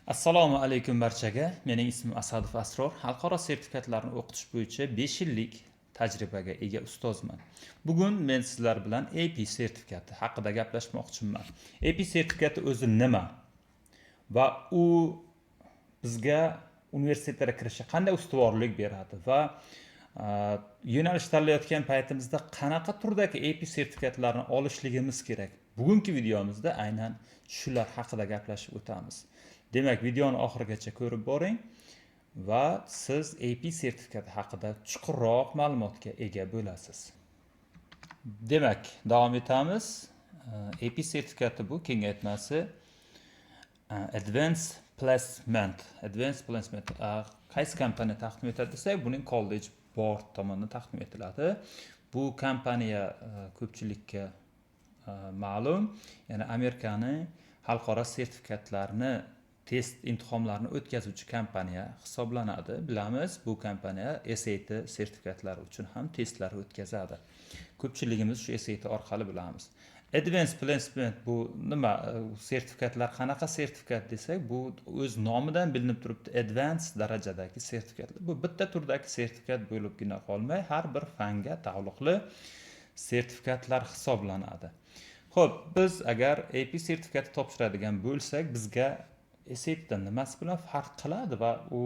Assalomu alaykum barchaga. Mening ismim Asadov Asror. Xalqaro sertifikatlarni o'qitish bo'yicha 5 yillik tajribaga ega ustozman. Bugun men sizlar bilan AP sertifikati haqida gaplashmoqchiman. AP sertifikati o'zi nima va u bizga universitetlarga kirishga qanday ustuvorlik beradi va yo'nalish tanlayotgan paytimizda qanaqa turdagi AP sertifikatlarni olishligimiz kerak. Bugungi videomizda aynan shular haqida gaplashib o'tamiz. Demak, videoni oxirigacha ko'rib boring va siz AP sertifikati haqida chuqurroq ma'lumotga ega bo'lasiz. Demak, davom etamiz. AP sertifikati bu kengaytmasi Advanced Placement. Advanced Placement qaysi kompaniya taqdim etadi desak, buning College Board tomonidan taqdim etiladi. Bu kompaniya ko'pchilikka ma'lum, ya'ni Amerikaning xalqaro sertifikatlarni test imtihonlarini o'tkazuvchi kompaniya hisoblanadi. Bilamiz, bu kompaniya SAT sertifikatlari uchun ham testlar o'tkazadi. Ko'pchiligimiz shu SAT orqali bilamiz. Advanced Placement bu nima? Sertifikatlar qanaqa sertifikat desak, bu o'z nomidan bilinib turibdi, advanced darajadagi sertifikatlar. Bu bitta turdagi sertifikat bo'libgina qolmay, har bir fanga taalluqli sertifikatlar hisoblanadi. Xo'p, biz agar AP sertifikati topshiradigan bo'lsak, bizga SATdan nimasi bilan farq qiladi va u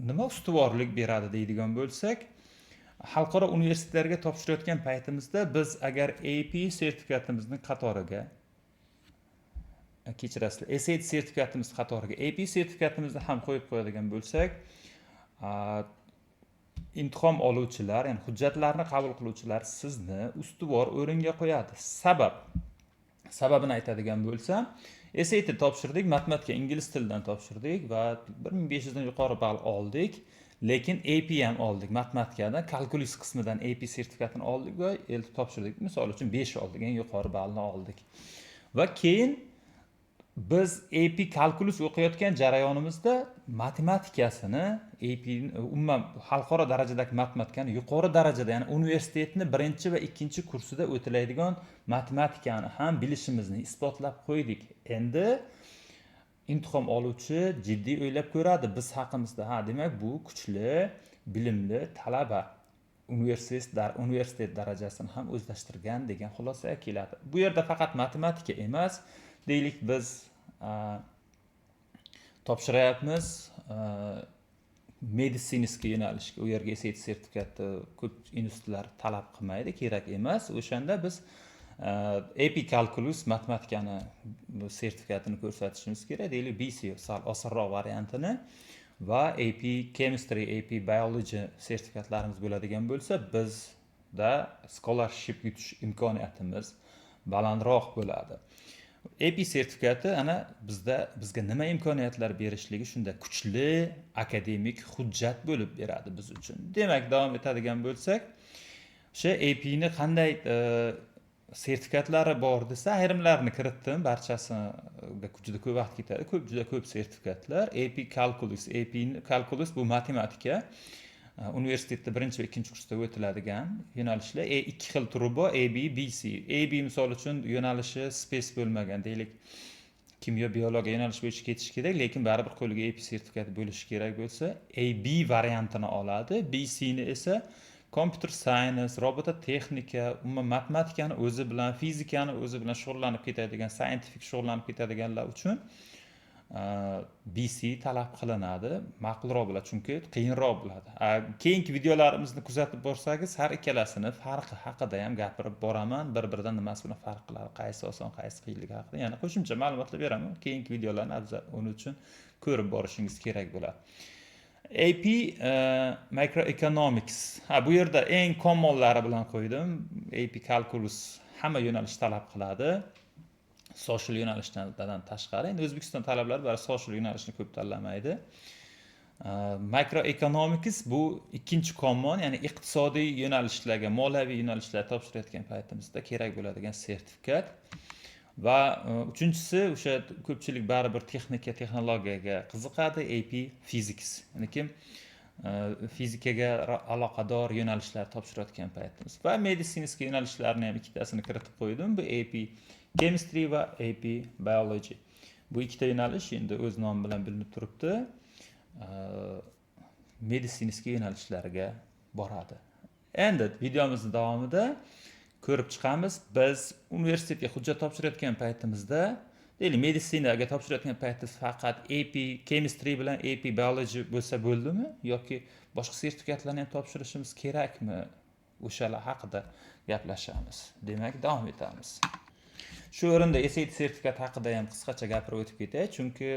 nima ustuvorlik beradi deydigan bo'lsak, xalqaro universitetlarga topshirayotgan paytimizda biz agar AP sertifikatimizni qatoriga kechirasizlar, SAT sertifikatimiz qatoriga AP sertifikatimizni ham qo'yib qo'yadigan bo'lsak, imtihon oluvchilar, ya'ni hujjatlarni qabul qiluvchilar sizni ustuvor o'ringa qo'yadi. Sababini aytadigan bo'lsam, SAT topshirdik, matematika, ingliz tilidan topshirdik va 1500 dan yuqori ball oldik, lekin AP ham oldik. Matematikadan, kalkulus qismidan AP sertifikatini oldik va topshirdik. Misol uchun 5 oldik, eng yuqori ballni oldik. Va keyin biz AP kalkulus o'qiyotgan jarayonimizda matematikasini, umuman xalqaro darajadagi matematikani yuqori darajada, ya'ni universitetni 1 va 2 kursida o'tiladigan matematikani ham bilishimizni isbotlab qo'ydik. Endi imtihon oluvchi jiddiy o'ylab ko'radi biz haqimizda. Demak, bu kuchli, bilimli talaba universitet darajasini ham o'zlashtirgan degan xulosaga keladi. Bu yerda faqat matematika emas, deylik biz topshirayapmiz meditsinskiy yo'nalishga. U yerga SAT sertifikati ko'p institutlar talab qilmaydi, kerak emas. O'shanda biz AP kalkulus matematikani sertifikatini ko'rsatishimiz kerak. Deylik BC sal osonroq variantini va AP chemistry, AP biology sertifikatlarimiz bo'ladigan bo'lsa, bizda scholarship yutish imkoniyatimiz balandroq bo'ladi. AP sertifikati bizga nima imkoniyatlar berishligi shunda kuchli akademik hujjat bo'lib beradi biz uchun. Demak, davom etadigan bo'lsak, o'sha AP ni qanday sertifikatlari bor desa, ayrimlarini kiritdim, barchasiga juda ko'p vaqt ketadi. Juda ko'p sertifikatlar. AP kalkulus bu matematika. Universitetda 1 va 2 kursda o'tiladigan yo'nalishlar 2 xil turi bor, AB, BC. AB misol uchun yo'nalishi space bo'lmagan, deylik, kimyo, biologiya yo'nalishi bo'yicha ketish kerak, lekin baribir qo'liga AP sertifikati bo'lishi kerak bo'lsa, AB variantini oladi. BC ni esa computer science, robototexnika, umuman matematikani o'zi bilan, fizikani o'zi bilan shug'ullanib ketadigan, scientific shug'ullanib ketadiganlar uchun BC talab qilinadi. Ma'qulroq bo'ladi, chunki qiyinroq bo'ladi. Keyingi videolarimizni kuzatib borsangiz, har ikkalasini farqi haqida ham gapirib boraman. Bir-biridan nimasi bilan farq qiladi, qaysi oson, qaysi qiyinligi haqida. Ya'ni qo'shimcha ma'lumotlar beraman. Keyingi videolarni uning uchun ko'rib borishingiz kerak bo'ladi. AP Microeconomics. Bu yerda eng commonlari bilan qo'ydim. AP Calculus hamma yo'nalish talab qiladi. Social yo'nalishdan tashqari. Endi O'zbekiston talablari bari social yo'nalishni ko'p tanlamaydi. Microeconomics bu ikkinchi common, ya'ni iqtisodiy yo'nalishlarga, moliyaviy yo'nalishlarga topshirayotgan paytimizda kerak bo'ladigan sertifikat. Va uchinchisi, o'sha ko'pchilik baribir texnika, texnologiyaga qiziqadi, AP Physics. Ya'ni kim fizikaga aloqador yo'nalishlar topshirayotgan paytimiz. Va meditsinskiy yo'nalishlarni ham ikkitasini kiritib qo'ydim. Bu AP Chemistry va AP Biology. Bu ikkita yo'nalish endi o'z nomi bilan bilinib turibdi. Medisinskiy yo'nalishlarga boradi. Endi videomizning davomida ko'rib chiqamiz. Biz universitetga hujjat topshirayotgan paytimizda, deylik, meditsinaga topshirayotgan paytimizda faqat AP Chemistry bilan AP Biology bo'lsa bo'ldimi yoki boshqa sertifikatlarni ham topshirishimiz kerakmi? O'shalar haqida gaplashamiz. Demak, davom etamiz. Shu o'rinda SAT sertifikat haqida ham qisqacha gapirib o'tib ketay, chunki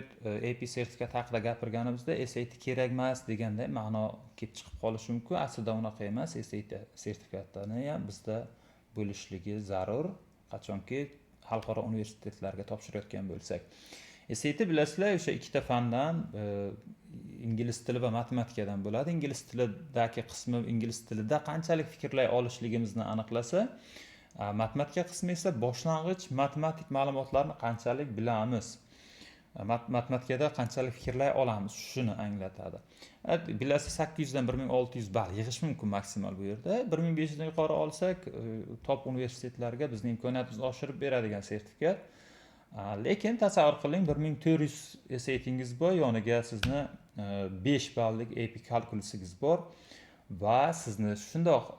AP sertifikat haqida gapirganimizda SAT kerak emas deganday ma'no kelib chiqib qolishi mumkin. Aslida unaqa emas. SAT sertifikatini ham bizda bo'lishligi zarur, qachonki xalqaro universitetlarga topshirayotgan bo'lsak. SAT bilasizlar, o'sha ikkita fandan ingliz tili va matematikadan bo'ladi. Ingliz tilidagi qismi ingliz tilida qanchalik fikrlay olishligimizni aniqlasa, matematika qismi esa boshlang'ich matematik ma'lumotlarni qanchalik bilamiz, matematikada qanchalik fikrlay olamiz, shuni anglatadi. Bilasiz, 800 dan 1600 ball yig'ish mumkin maksimal bu yerda. 1500 dan yuqori olsak, top universitetlarga bizning imkoniyatimizni oshirib beradigan sertifikat. Lekin tasavvur qiling, 1400 SAT'ingiz bor, yoniga sizni 5 ballik AP kalkulusingiz bor va sizni shundoq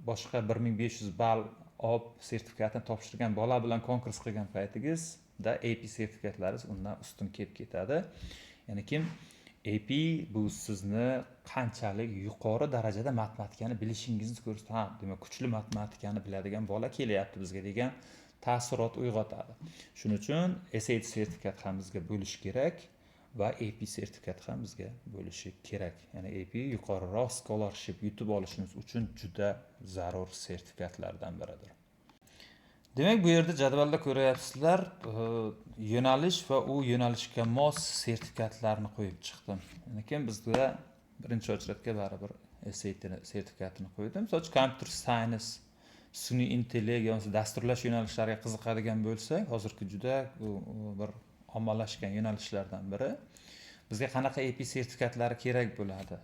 boshqa 1500 ball olib sertifikatni topshirgan bola bilan konkurs qilgan paytingizda AP sertifikatlaringiz undan ustun kelib ketadi. Ya'ni kim AP bu sizni qanchalik yuqori darajada matematikani bilishingizni ko'rsatadi. Demak, kuchli matematikani biladigan bola kelyapti bizga degan taassurot uyg'otadi. Shuning uchun SAT sertifikat ham bizga bo'lishi kerak va AP sertifikat ham bizga bo'lishi kerak. Ya'ni AP yuqoriroq scholarship yutib olishimiz uchun juda zarur sertifikatlardan biridir. Demak, bu yerda jadvalda ko'ryapsizlar, yo'nalish va u yo'nalishga mos sertifikatlarni qo'yib chiqdim. Lekin bizda birinchi ochratga baribir SAT sertifikatini qo'ydim. Soch computer science, sun'iy intellekt yoki dasturlash yo'nalishlariga qiziqadigan bo'lsak, hozirgi juda bir ommalashgan yo'nalishlardan biri. Bizga qanaqa AP sertifikatlari kerak bo'ladi?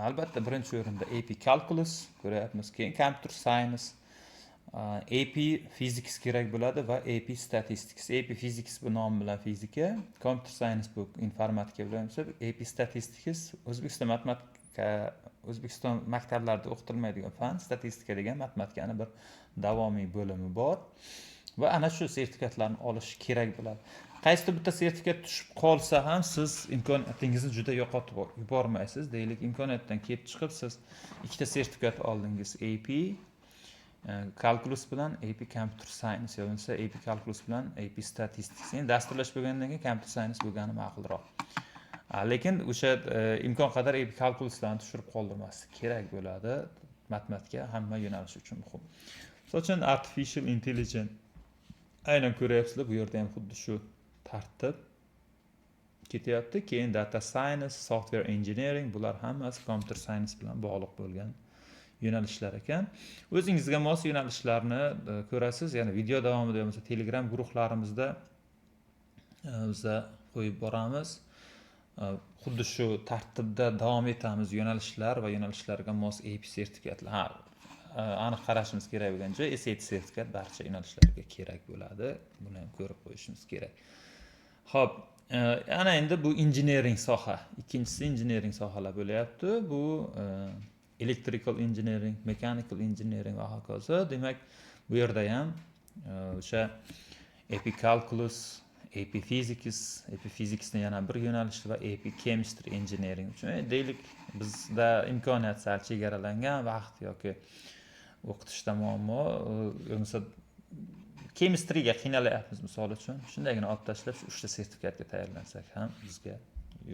Albatta, birinchi o'rinda AP Calculus ko'ryapmiz, keyin Computer Science, AP Physics kerak bo'ladi va AP Statistics. AP Physics bu nom bilan fizika, Computer Science bu informatika bilan, AP Statistics O'zbekiston maktablarida o'qitilmaydigan fan, statistika degan matematikani bir davomiy bo'limi bor va ana shu sertifikatlarni olish kerak bo'ladi. Qaysidir bitta sertifikat tushib qolsa ham siz imkoniyatingizni juda yo'qotib yubormaysiz. Deylik, imkoniyatdan kelib chiqib siz ikkita sertifikat oldingiz, AP Calculus bilan AP Computer Science yoki AP Calculus bilan AP Statistics. Endi dasturlash bo'lgandan keyin Computer Science bo'lgani ma'qulroq. Lekin o'sha imkon qadar AP Calculuslarni tushirib qoldirmaslik kerak bo'ladi. Matematika hamma yo'nalish uchun muhim. Masalan, Artificial Intelligence aynan ko'ryapsizlar, bu yerda ham xuddi shu tartib ketyapti. Keyin Data Science, Software Engineering, bular hammasi Computer Science bilan bog'liq bo'lgan yo'nalishlar ekan. O'zingizga mos yo'nalishlarni ko'rasiz. Ya'ni video davomida bo'lmasa Telegram guruhlarimizda biza qo'yib boramiz. Xuddi shu tartibda davom etamiz. Yo'nalishlar va yo'nalishlarga mos AP sertifikatlar. Aniq qarashimiz kerak bo'lgan joy SAT sertifikat barcha yo'nalishlarga kerak bo'ladi. Buni ham ko'rib qo'yishimiz kerak. Xo'p, ana endi bu engineering soha. Ikkinchisi engineering sohalar bo'lyapti. Bu electrical engineering, mechanical engineering va hokazo. Demak, bu yerda ham o'sha AP Calculus, AP Physicsni yana bir yo'nalishi va AP Chemistry Engineering uchun deylik, bizda imkoniyat sal chegaralangan vaqt yoki o'qitishda muammo, yo'nsa chemistryga qiynalyapmiz misol uchun, shundagina olib tashlab shu 3 ta sertifikatga tayyorlansak ham bizga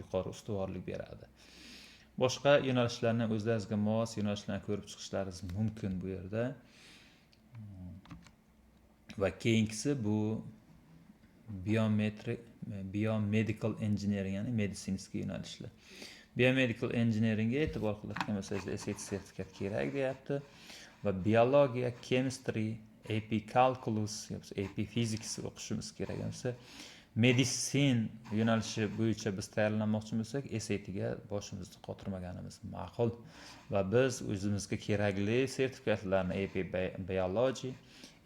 yuqori ustuvorlik beradi. Boshqa yo'nalishlarni o'zlaringizga mos yo'nalishlarni ko'rib chiqishlaringiz mumkin bu yerda. Va keyingisi bu biomedical engineering, ya'ni medisinskiy yo'nalishlar. Biomedical engineeringga e'tibor qiladigan bo'lsangiz, SAT sertifikat kerak deyapti va biologiya, chemistry, AP Calculus yoki AP Physics o'qishimiz kerak bo'lsa, medisin yo'nalishi bo'yicha biz tayyorlanmoqchi bo'lsak, SATga boshimizni qotirmaganimiz ma'qul va biz o'zimizga kerakli sertifikatlarni AP Biology,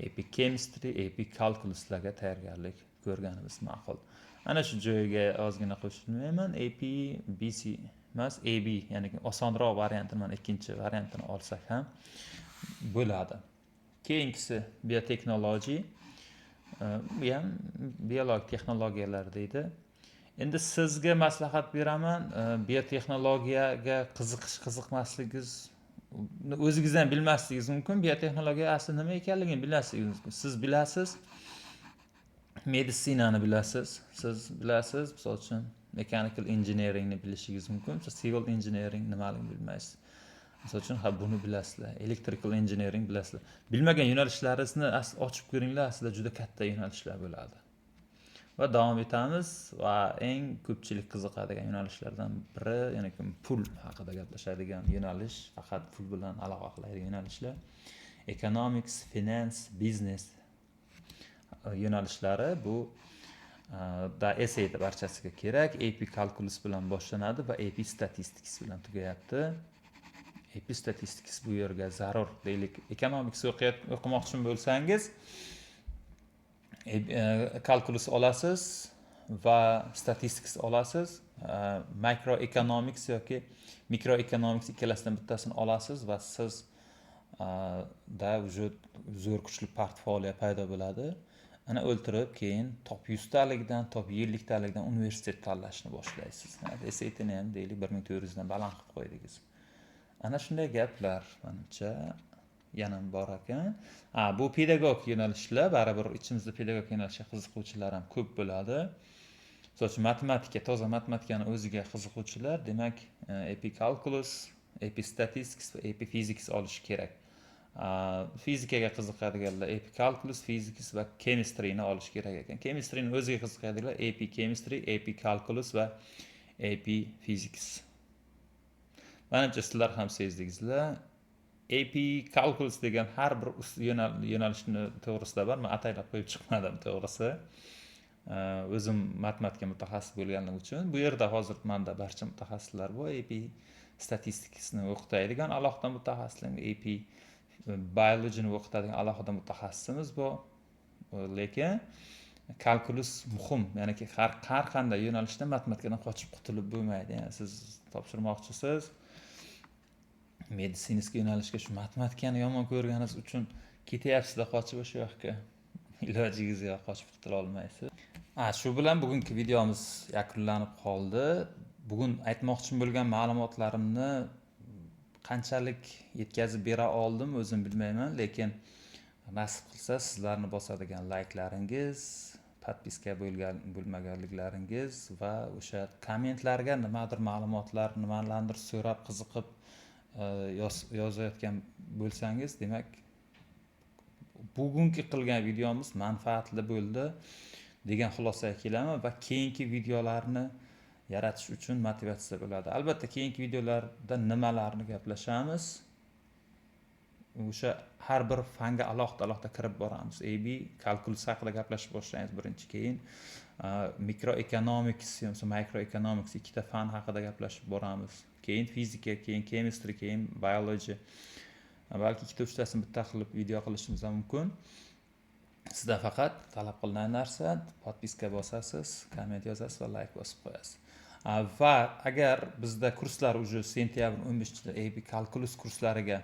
AP Chemistry, AP Calculuslarga tayyorgarlik ko'rganimiz ma'qul. Ana shu joyiga ozgina qo'shilmayman. AP BC emas, AB, ya'ni osonroq variantini, mana ikkinchi variantini olsak ham bo'ladi. Keyingisi biotechnology, bu ham biologik texnologiyalar deydi. Endi sizga maslahat beraman, biotexnologiyaga qiziqmasligingiz o'zingiz ham bilmasligingiz mumkin. Biotexnologiya asli nima ekanligini bilmasligingiz mumkin. Siz bilasiz, meditsinani bilasiz, siz bilasiz, misol uchun mechanical engineeringni bilishingiz mumkin, civil engineering nimaligini bilmaysiz. Misol uchun buni bilasizlar, electrical engineering bilasizlar. Bilmagan yo'nalishlaringizni ochib ko'ringlar, aslida juda katta yo'nalishlar bo'ladi. Va davom etamiz va eng ko'pchilik qiziqadigan yo'nalishlardan biri, ya'ni pul haqida gaplashadigan yo'nalish, faqat pul bilan aloqa qiladigan yo'nalishlar. Economics, finance, business yo'nalishlari bu da essayda barchasiga kerak. AP Calculus bilan boshlanadi va AP Statistics bilan tugayapti. AP Statistics bu yerga zarur deylik. Economics o'qimoqchi bo'lsangiz, calculus olasiz va statistics olasiz. Microeconomics yoki microeconomics ikkalasidan bittasini olasiz va siz da zo'r kuchli portfolio paydo bo'ladi. Ana o'ltirib keyin top 100 talikdan, top 50 talikdan universitet tanlashni boshlaysiz. SATni ham deylik 1400 dan baland qilib qo'ydingiz. Ana shunday gaplar menimcha yana bor ekan. Bu pedagog yo'nalishlar, baribir ichimizda pedagog yo'nalishga qiziquvchilar ham ko'p bo'ladi. Masalan, matematika, toza matematikani o'ziga qiziquvchilar, demak, AP Calculus, AP Statistics va AP Physics olish kerak. Fizikaga qiziqadiganlar AP Calculus, Physics va Chemistry ni olish kerak ekan. Chemistry ni o'ziga qiziqadiganlar AP Chemistry, AP Calculus va AP Physics. Menimcha sizlar ham sezdingizlar. AP Calculus degan har bir yo'nalishni to'g'risida bor, men ataylab qo'yib chiqmadim to'g'risi. O'zim matematika mutaxassis bo'lganim uchun bu yerda hozir menda barcha mutaxassislar bor. AP Statisticsni o'qitadigan alohida mutaxassislar, AP Biologyni o'qitadigan alohida mutaxassisimiz bor. Lekin kalkulus muhim, ya'ni har qanday yo'nalishda matematikadan qochib qutulib bo'lmaydi. Ya'ni siz topshirmoqchisiz, meditsinskiy yo'nalishga shu matematikani yomon ko'rganingiz uchun ketyapsizlar qochib o'sha yoqqa. Ilojingiz yo'q, qochib qutula olmaysiz. Shu bilan bugungi videomiz yakunlanib qoldi. Bugun aytmoqchi bo'lgan ma'lumotlarimni qanchalik yetkazib bera oldim o'zim bilmayman, lekin nasib qilsa sizlarni bosadigan layklaringiz, podpiska bo'lmaganliklaringiz va o'sha kommentlarga nimadir ma'lumotlar, nimalardir so'rab qiziqib yozayotgan bo'lsangiz, demak bugungi qilgan videomiz manfaatli bo'ldi degan xulosaga kelaman va keyingi videolarni yaratish uchun motivatsiya bo'ladi. Albatta keyingi videolarda nimalarni gaplashamiz, o'sha har bir fanga alohida kirib boramiz. AB kalkulus haqida gaplashib boshlaymiz birinchi, keyin mikroekonomiks yoki makroekonomiks ikkita fan haqida gaplashib boramiz. Keyin fizika, keyin chemistry, keyin biology. Balki ikkita uchtasini bitta qilib video qilishimiz mumkin. Sizdan faqat talab qilingan narsa podpiska bosasiz, komment yozasiz va like bosib qo'yasiz. Va agar bizda kurslar уже sentyabr 15-da AB kalkulus kurslariga